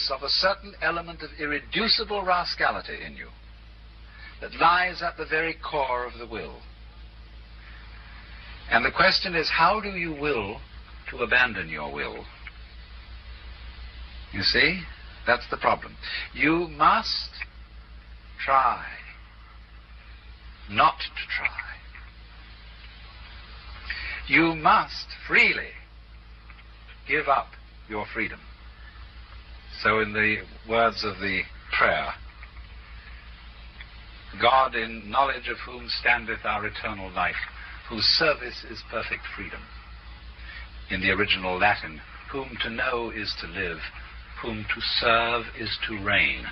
conscious of a certain element of irreducible rascality in you that lies at the very core of the will. And the question is, how do you will to abandon your will? You see, that's the problem. You must try not to try. You must freely give up your freedom. So in the words of the prayer, God, in knowledge of whom standeth our eternal life, whose service is perfect freedom. In the original Latin, whom to know is to live, whom to serve is to reign.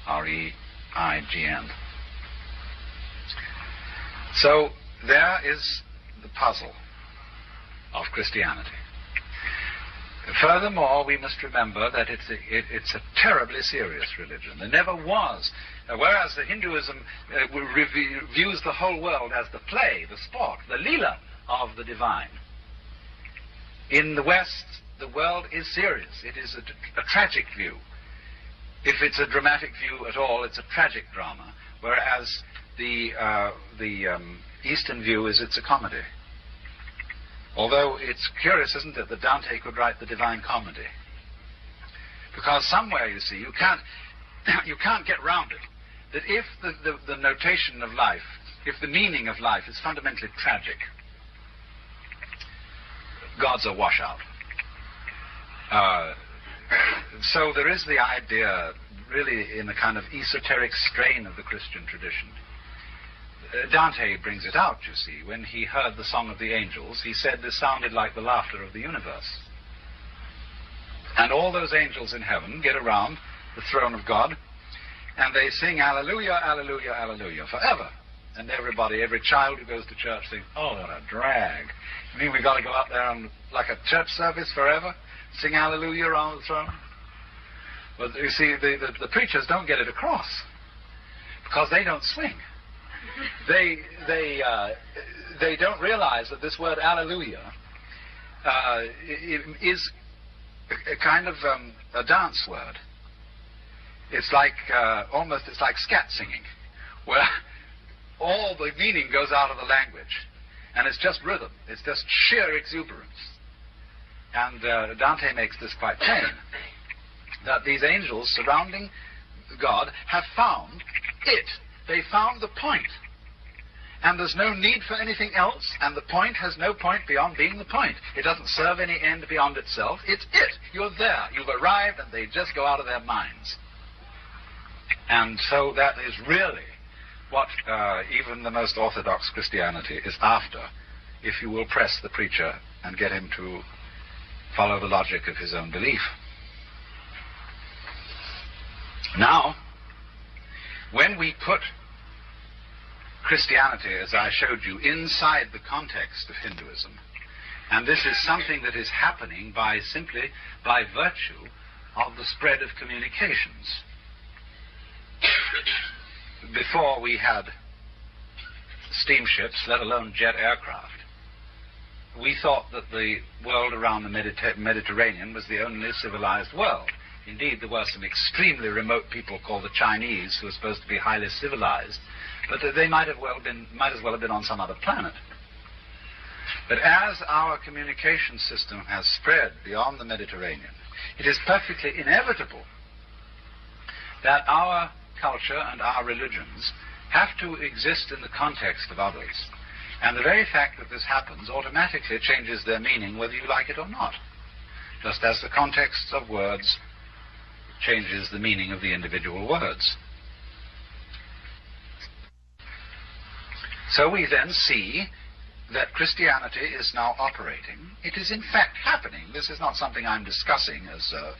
R-E-I-G-N. So there is the puzzle of Christianity. Furthermore, we must remember that it's a terribly serious religion. There never was. Whereas the Hinduism views the whole world as the play, the sport, the leela of the divine. In the West, the world is serious. It is a tragic view. If it's a dramatic view at all, it's a tragic drama. Whereas the Eastern view is it's a comedy. Although it's curious, isn't it, that Dante could write the Divine Comedy. Because somewhere, you see, you can't get round it. That if the notation of life, if the meaning of life is fundamentally tragic, God's a washout. So there is the idea, really in a kind of esoteric strain of the Christian tradition. Dante brings it out, you see. When he heard the Song of the Angels, he said this sounded like the laughter of the universe. And all those angels in heaven get around the throne of God, and they sing Alleluia, Alleluia, Alleluia forever. And everybody, every child who goes to church thinks, oh, what a drag. You mean we've got to go up there and, like a church service forever, sing Alleluia around the throne? But you see, the preachers don't get it across, because they don't swing. They don't realize that this word Alleluia is a kind of a dance word. It's like it's like scat singing, where all the meaning goes out of the language, and it's just rhythm. It's just sheer exuberance. And Dante makes this quite plain, that these angels surrounding God have found it. They found the point. And there's no need for anything else, and the point has no point beyond being the point. It doesn't serve any end beyond itself. It's it. You're there. You've arrived, and they just go out of their minds. And so that is really what even the most orthodox Christianity is after, if you will press the preacher and get him to follow the logic of his own belief. Now, when we put Christianity, as I showed you, inside the context of Hinduism, and this is something that is happening simply by virtue of the spread of communications. Before we had steamships, let alone jet aircraft, we thought that the world around the Mediterranean was the only civilized world. Indeed, there were some extremely remote people called the Chinese who were supposed to be highly civilized, but they might as well have been on some other planet. But as our communication system has spread beyond the Mediterranean, it is perfectly inevitable that our culture and our religions have to exist in the context of others. And the very fact that this happens automatically changes their meaning whether you like it or not, just as the context of words changes the meaning of the individual words. So we then see that Christianity is now operating. It is in fact happening. This is not something I'm discussing as a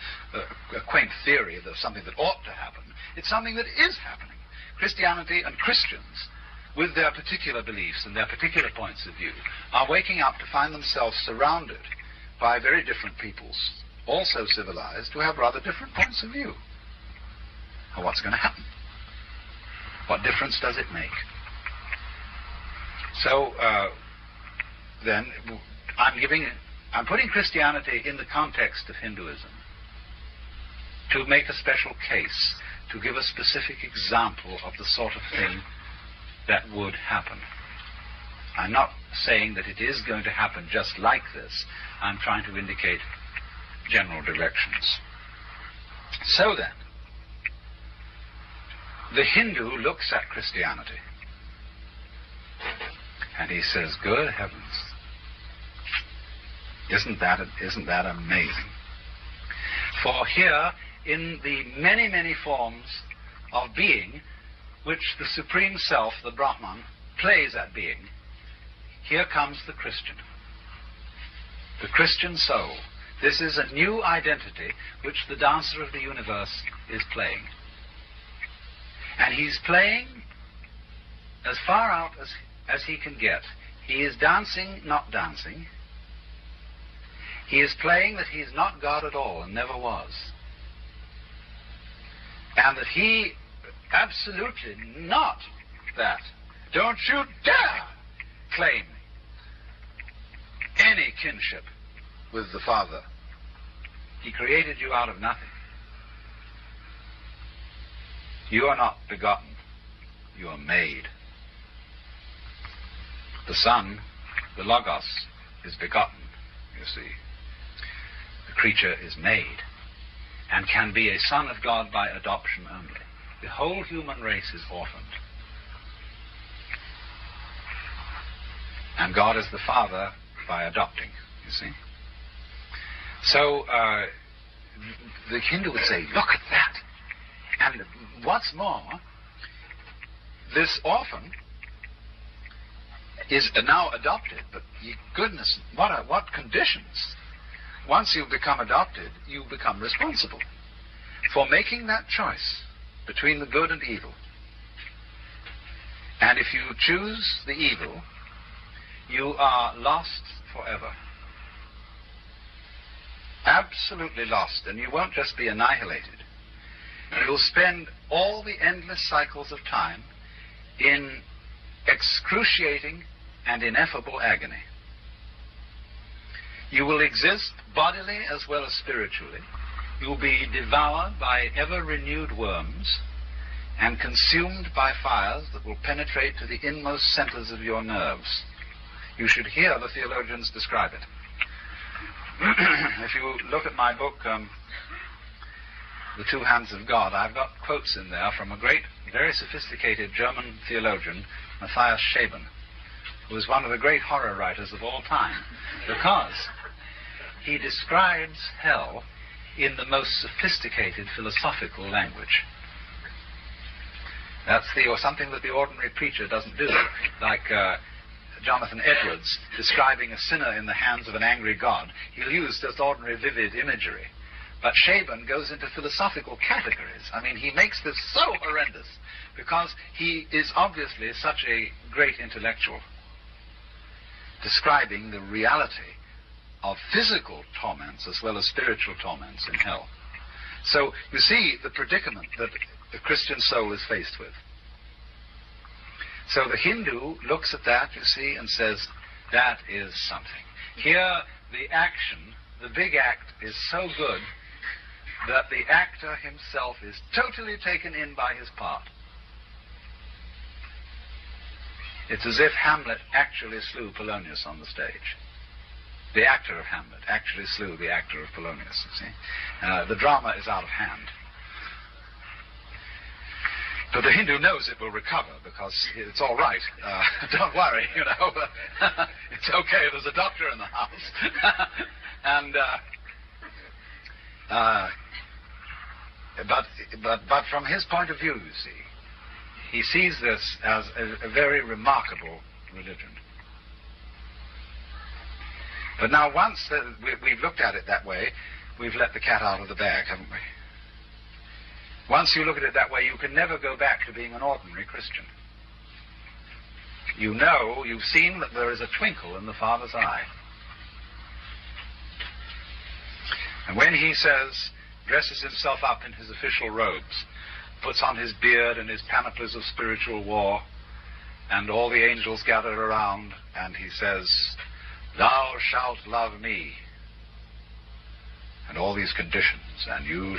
quaint theory of something that ought to happen. It's something that is happening. Christianity and Christians, with their particular beliefs and their particular points of view, are waking up to find themselves surrounded by very different peoples, also civilized, who have rather different points of view. Now, what's going to happen? What difference does it make? So then I'm putting Christianity in the context of Hinduism. to make a special case, to give a specific example of the sort of thing that would happen. I'm not saying that it is going to happen just like this. I'm trying to indicate general directions. So then, the Hindu looks at Christianity and he says, good heavens, isn't that amazing? For here, in the many, many forms of being which the Supreme Self, the Brahman, plays at being, here comes the Christian soul. This is a new identity which the dancer of the universe is playing. And he's playing as far out as he can get. He is dancing, not dancing. He is playing that he is not God at all and never was. And that he absolutely not that. Don't you dare claim any kinship with the Father. He created you out of nothing. You are not begotten. You are made. The Son, the Logos, is begotten, you see. The creature is made and can be a son of God by adoption only. The whole human race is orphaned. And God is the Father by adopting, you see. So the Hindu would say, look at that. And what's more, this orphan is now adopted, but goodness, what conditions. Once you become adopted, you become responsible for making that choice between the good and evil. And if you choose the evil, you are lost forever. Absolutely lost. And you won't just be annihilated. You'll spend all the endless cycles of time in excruciating and ineffable agony. You will exist bodily as well as spiritually. You'll be devoured by ever-renewed worms and consumed by fires that will penetrate to the inmost centers of your nerves. You should hear the theologians describe it. If you look at my book, The Two Hands of God, I've got quotes in there from a great, very sophisticated German theologian, Matthias Scheeben, who is one of the great horror writers of all time, because he describes hell in the most sophisticated philosophical language. That's something that the ordinary preacher doesn't do, like Jonathan Edwards describing a sinner in the hands of an angry God. He'll use just ordinary vivid imagery. But Scheeben goes into philosophical categories. I mean, he makes this so horrendous because he is obviously such a great intellectual, describing the reality of physical torments as well as spiritual torments in hell. So you see the predicament that the Christian soul is faced with. So the Hindu looks at that, you see, and says, that is something. Here, the action, the big act, is so good that the actor himself is totally taken in by his part. It's as if Hamlet actually slew Polonius on the stage. The actor of Hamlet actually slew the actor of Polonius, you see. The drama is out of hand. But the Hindu knows it will recover because it's all right. Don't worry, you know. It's okay. There's a doctor in the house. And but from his point of view, you see, he sees this as a very remarkable religion. But now once we've looked at it that way, we've let the cat out of the bag, haven't we? Once you look at it that way, you can never go back to being an ordinary Christian. You know, you've seen that there is a twinkle in the Father's eye. And when he says, dresses himself up in his official robes, puts on his beard and his panoplies of spiritual war, and all the angels gather around, and he says, thou shalt love me, and all these conditions, and you